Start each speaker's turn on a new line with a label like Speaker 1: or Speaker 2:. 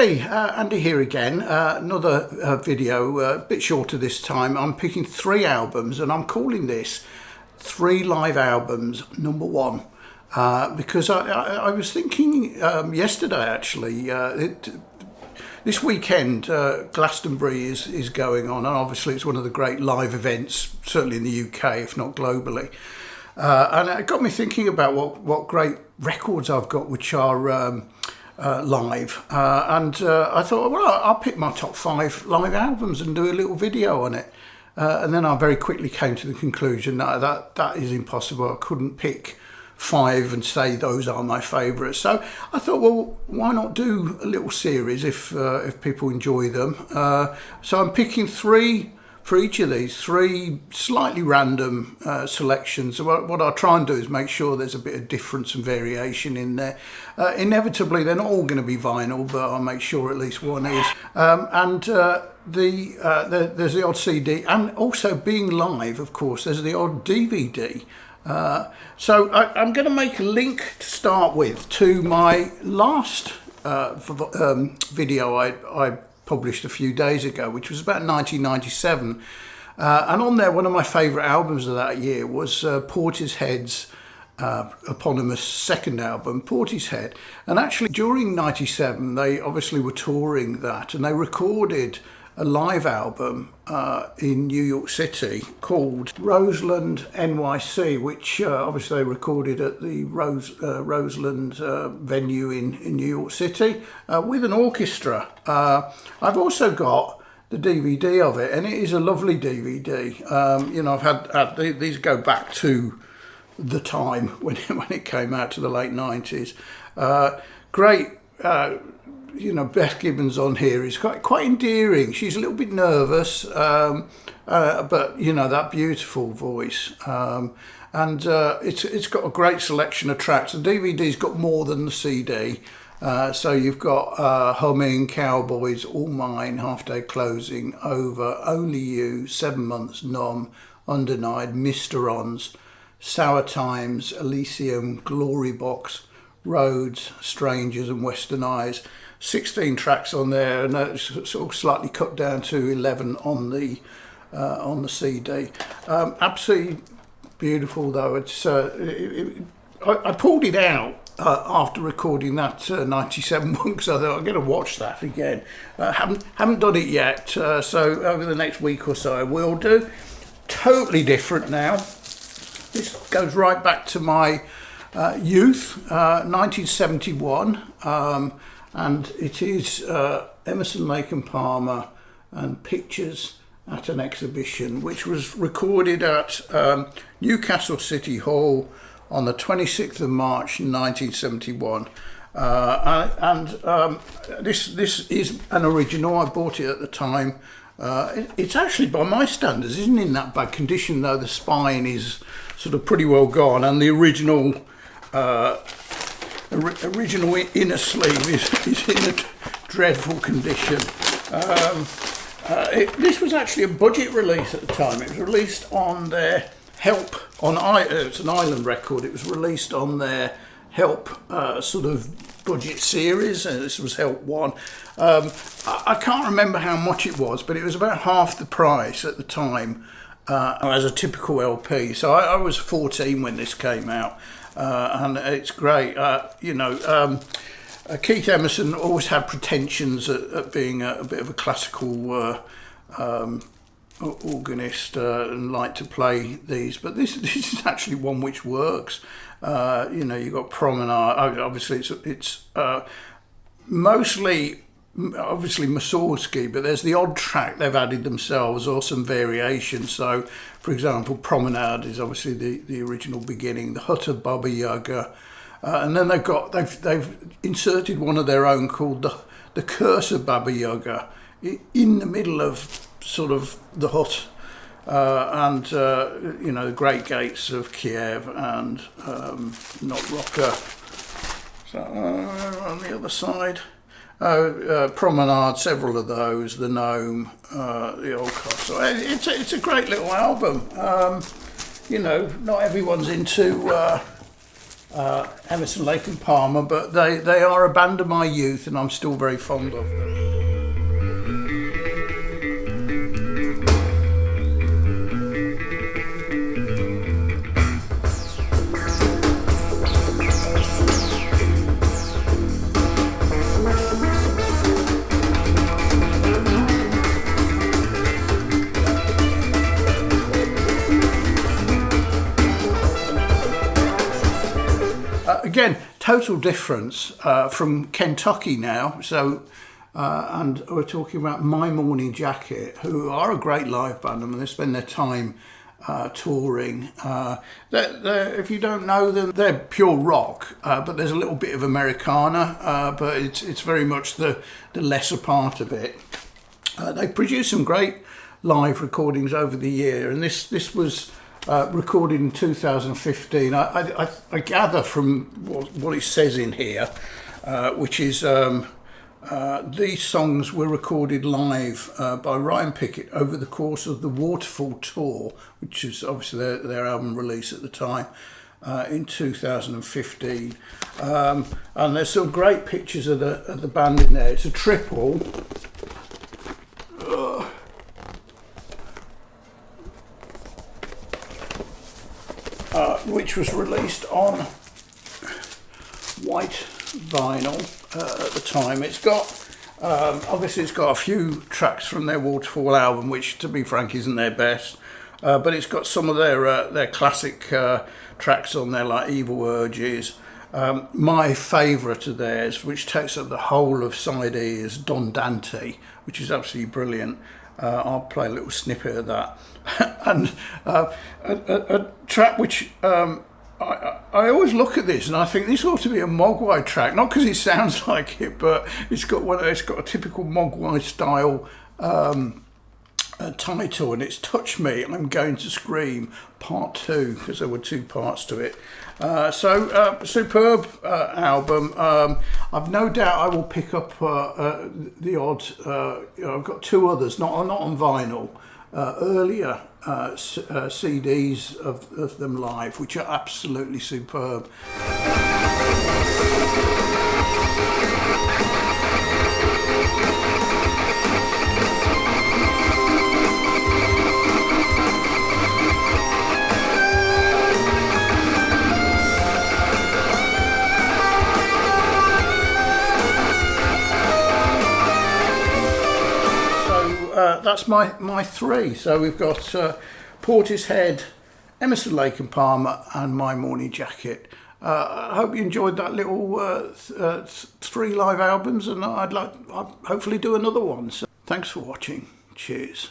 Speaker 1: Hey, Andy here again. Another video, a bit shorter this time. I'm picking 3 albums and I'm calling this 3 live albums #1 because I was thinking yesterday actually, this weekend Glastonbury is going on, and obviously it's one of the great live events, certainly in the UK if not globally. And it got me thinking about what great records I've got which are live, and I thought, well, I'll pick my top 5 live albums and do a little video on it. And then I very quickly came to the conclusion that is impossible. I couldn't pick 5 and say those are my favourites. So I thought, well, why not do a little series if people enjoy them? So I'm picking 3 for each of these, 3 slightly random selections. So what I'll try and do is make sure there's a bit of difference and variation in there. Inevitably, they're not all going to be vinyl, but I'll make sure at least one is. There's the odd CD, and also being live, of course, there's the odd DVD. So I'm going to make a link to start with to my last video I published a few days ago, which was about 1997, and on there one of my favourite albums of that year was Portishead's eponymous second album, Portishead. And actually during 97 they obviously were touring that, and they recorded a live album in New York City called Roseland NYC, which obviously they recorded at the Roseland venue in New York City with an orchestra. I've also got the DVD of it, and it is a lovely DVD. You know, I've had these go back to the time when it came out, to the late 90s. Great. You know, Beth Gibbons on here is quite endearing. She's a little bit nervous, but you know, that beautiful voice. And it's got a great selection of tracks. The DVD's got more than the CD. So you've got Humming, Cowboys, All Mine, Half Day Closing, Over, Only You, 7 Months, Numb, Undenied, Mr. Ons, Sour Times, Elysium, Glory Box, Roads, Strangers and Western Eyes. 16 tracks on there, and that's sort of slightly cut down to 11 on the CD. Absolutely beautiful, though. It's I pulled it out after recording that 97 one, because I thought I'm going to watch that again. Haven't done it yet, so over the next week or so I will do. Totally different now. This goes right back to my youth, 1971. And it is Emerson, Lake and Palmer and Pictures at an Exhibition, which was recorded at Newcastle City Hall on the 26th of March 1971. This is an original. I bought it at the time. It's actually, by my standards, isn't in that bad condition, though. The spine is sort of pretty well gone, and the original inner sleeve is in a dreadful condition. This was actually a budget release at the time. It was released on their Help, it's an Island record. It was released on their Help sort of budget series, and this was Help 1. I can't remember how much it was, but it was about half the price at the time as a typical LP. So I was 14 when this came out. And it's great. You know, Keith Emerson always had pretensions at being a bit of a classical organist and liked to play these, but this is actually one which works. You know, you've got Promenade. Obviously, it's mostly obviously Mussorgsky, but there's the odd track they've added themselves or some variations. So, for example, Promenade is obviously the original beginning, the Hut of Baba Yaga, and then they've inserted one of their own called the Curse of Baba Yaga in the middle of sort of the hut, and you know, the Great Gates of Kiev and Not Rocker. So on the other side. Promenade, several of those, the Gnome, the Old Castle. It's a great little album. You know, not everyone's into Emerson, Lake and Palmer, but they are a band of my youth and I'm still very fond of them. Again, total difference from Kentucky now. So, and we're talking about My Morning Jacket, who are a great live band. I mean, they spend their time touring. If you don't know them, they're pure rock, but there's a little bit of Americana, but it's very much the lesser part of it. They produced some great live recordings over the year, and this was recorded in 2015. I gather from what it says in here, which is these songs were recorded live by Ryan Pickett over the course of the Waterfall Tour, which is obviously their album release at the time, in 2015. And there's some great pictures of the band in there. It's a triple. Which was released on white vinyl at the time. It's got obviously it's got a few tracks from their Waterfall album, which to be frank isn't their best, but it's got some of their classic tracks on there, like Evil Urges. My favourite of theirs, which takes up the whole of side E, is Don Dante, which is absolutely brilliant. I'll play a little snippet of that. And a track which I always look at this and I think this ought to be a Mogwai track, not because it sounds like it, but it's got a typical Mogwai style title, and it's Touch Me, I'm Going to Scream Part 2, because there were two parts to it. Superb album. I've no doubt I will pick up the odd, I've got two others, not on vinyl, earlier CDs of them live, which are absolutely superb. That's my three. So we've got Portishead, Emerson, Lake and Palmer, and My Morning Jacket. I hope you enjoyed that little three live albums, and I'd hopefully do another one. So thanks for watching. Cheers.